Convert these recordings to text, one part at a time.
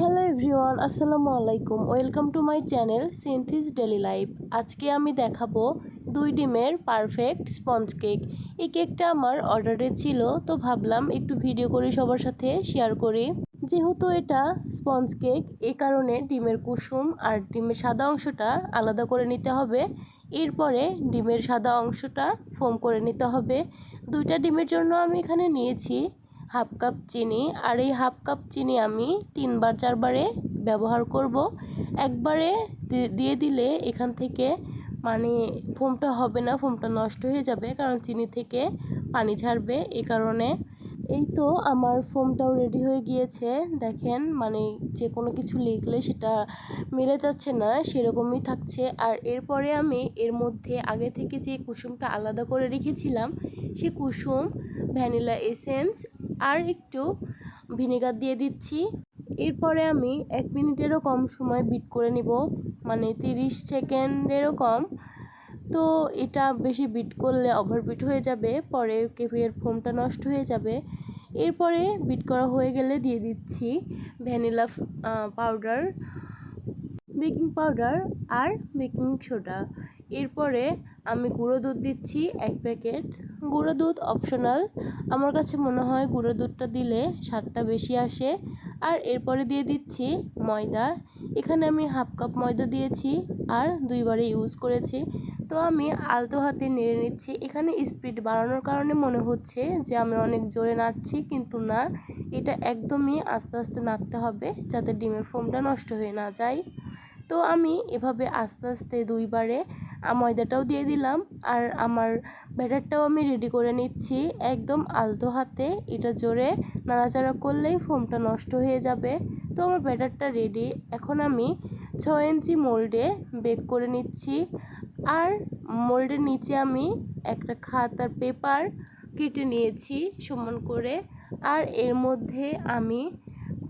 Hello everyone, আসসালামু আলাইকুম। Welcome to my channel সিনথিস ডেলি লাইফ। আজকে আমি দেখাবো 2 ডিমের পারফেক্ট স্পঞ্জ কেক। এই কেকটা আমার অর্ডারে ছিল, তো ভাবলাম একটু ভিডিও করে সবার সাথে শেয়ার করি। যেহেতু এটা স্পঞ্জ কেক, এই কারণে ডিমের কুসুম আর ডিমের সাদা অংশটা আলাদা করে নিতে হবে। এরপরে ডিমের সাদা অংশটা ফোম করে নিতে হবে। 2টা ডিমের জন্য আমি এখানে নিয়েছি হাফ কাপ চিনি, আর এই হাফ কাপ চিনি আমি 3-4বারে ব্যবহার করব। একবারে দিয়ে দিলে এখান থেকে ফোমটা হবে না, ফোমটা নষ্ট হয়ে যাবে, কারণ চিনি থেকে পানি ছাড়বে। এই কারণে এই তো আমার ফোমটাও রেডি হয়ে গিয়েছে। দেখেন যে কোনো কিছু লিখলে সেটা মিলে যাচ্ছে না, সেরকমই থাকছে। আর এরপরে আমি এর মধ্যে আগে থেকে যে কুসুমটা আলাদা করে রেখেছিলাম, সে কুসুম, ভ্যানিলা এসেন্স আর একটু ভিনেগার দিয়ে দিচ্ছি। এরপরে আমি 1 মিনিটেরও কম সময় বিট করে নিব, 30 সেকেন্ডেরও কম। তো এটা বেশি বিট করলে ওভারবিট হয়ে যাবে, পরে কেকের ফোমটা নষ্ট হয়ে যাবে। এরপরে বিট করা হয়ে গেলে দিয়ে দিচ্ছি ভ্যানিলা পাউডার, বেকিং পাউডার আর বেকিং সোডা। এরপরে আমি গুঁড়ো দুধ দিচ্ছি 1 প্যাকেট। গুঁড়ো দুধ অপশনাল, আমার কাছে মনে হয় গুঁড়ো দুধটা দিলে স্বাদটা বেশি আসে। আর এরপরে দিয়ে দিচ্ছি ময়দা। এখানে আমি হাফ কাপ ময়দা দিয়েছি আর 2বারে ইউজ করেছি। তো আমি আলতো হাতে নেড়ে নিচ্ছি। এখানে স্পিড বাড়ানোর কারণে মনে হচ্ছে যে আমি অনেক জোরে নাড়ছি, কিন্তু না, এটা একদমই আস্তে আস্তে নাড়তে হবে যাতে ডিমের ফোমটা নষ্ট হয়ে না যায়। তো আমি এভাবে আস্তে আস্তে 2বারে ময়দাটাও দিয়ে দিলাম, আর আমার ব্যাটারটাও আমি রেডি করে নিচ্ছি একদম আলতো হাতে। এটা জোরে নাড়াচাড়া করলেই ফোমটা নষ্ট হয়ে যাবে। তো আমার ব্যাটারটা রেডি। এখন আমি 6 ইঞ্চি মোল্ডে বেক করে নিচ্ছি। আর মোল্ডের নিচে আমি একটা খাতার পেপার কেটে নিয়েছি সমান করে, আর এর মধ্যে আমি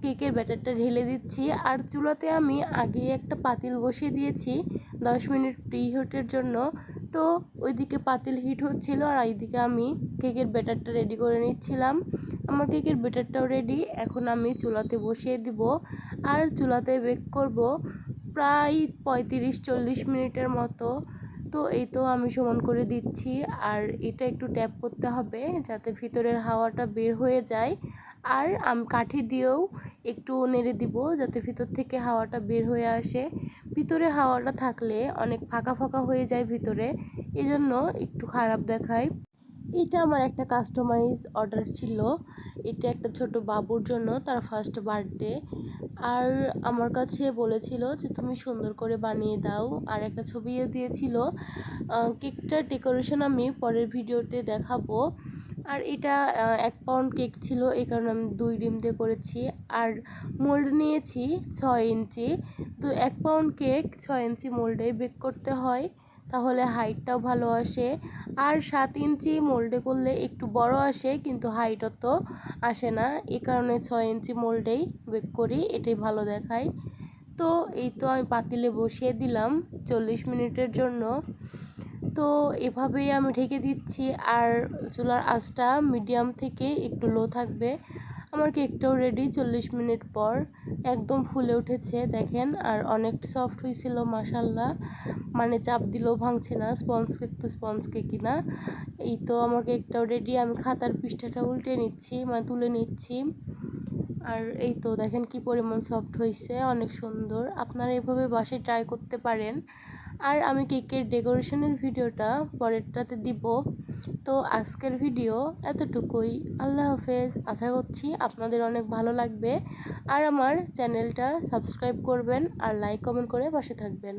কেকের ব্যাটারটা ঢেলে দিচ্ছি। আর চুলাতে আমি আগে একটা পাতিল বসিয়ে দিয়েছি 10 মিনিট প্রিহিটের জন্য। তো ওইদিকে পাতিল হিট হচ্ছিল, আর এইদিকে আমি কেকের ব্যাটারটা রেডি করে নিচ্ছিলাম। আমার কেকের ব্যাটারটাও রেডি। এখন আমি চুলাতে বসিয়ে দিব, আর চুলাতে বেক করব প্রায় 35-40 মিনিটের মতো। তো এই তো আমি সমান করে দিচ্ছি, আর এটা একটু ট্যাপ করতে হবে যাতে ভিতরের হাওয়াটা বের হয়ে যায়। আর আমি কাঠি দিয়েও একটু নেড়ে দিব যাতে ভিতর থেকে হাওয়াটা বের হয়ে আসে। ভিতরে হাওয়াটা থাকলে অনেক ফাঁকা ফাঁকা হয়ে যায় ভিতরে, এজন্য একটু খারাপ দেখায়। এটা আমার একটা কাস্টমাইজ অর্ডার ছিল। এটা একটা ছোট বাবুর জন্য, তার ফার্স্ট বার্থডে। আর আমার কাছে বলেছিল যে তুমি সুন্দর করে বানিয়ে দাও, আর একটা ছবিও দিয়েছিল। কেকটার ডেকোরেশন আমি পরের ভিডিওতে দেখাবো। আর এটা 1 পাউন্ড কেক ছিল, এই কারণে আমি 2 ডিম দিয়ে করেছি। আর মোল্ড নিয়েছি 6 ইঞ্চি। তো 1 পাউন্ড কেক 6 ইঞ্চি মোল্ডে বেক করতে হয়, তাহলে হাইটটাও ভালো আসে। আর 7 ইঞ্চি মোল্ডে করলে একটু বড় আসে, কিন্তু হাইট অত আসে না। এই কারণে 6 ইঞ্চি মোল্ডেই বেক করি, এটাই ভালো দেখায়। তো এই তো আমি পাতিলে বসিয়ে দিলাম 40 মিনিটের জন্য। তো এভাবেই আমি ঢেকে দিচ্ছি, আর চুলার আঁচটা মিডিয়াম থেকে একটু লো থাকবে। আমার কেকটাও রেডি 40 মিনিট পর। একদম ফুলে উঠেছে দেখেন, আর অনেক সফট হয়েছিল মাশাল্লাহ। চাপ দিলেও ভাঙছে না, স্পঞ্জ কেক তো স্পঞ্জ কেকই না। এই তো আমার কেকটাও রেডি। আমি খাতার পৃষ্ঠাটা উল্টে নিচ্ছি, তুলে নিচ্ছি। আর এই তো দেখেন কি পরিমাণ সফট হয়েছে, অনেক সুন্দর। আপনারা এভাবে বাসায় ট্রাই করতে পারেন। আর আমি কেকের ডেকোরেশনের ভিডিওটা পরেরটাতে দিব। তো আজকের ভিডিও এতটুকুই। আল্লাহ হাফেজ। আশা করছি আপনাদের অনেক ভালো লাগবে। আর আমার চ্যানেলটা সাবস্ক্রাইব করবেন, আর লাইক কমেন্ট করে পাশে থাকবেন।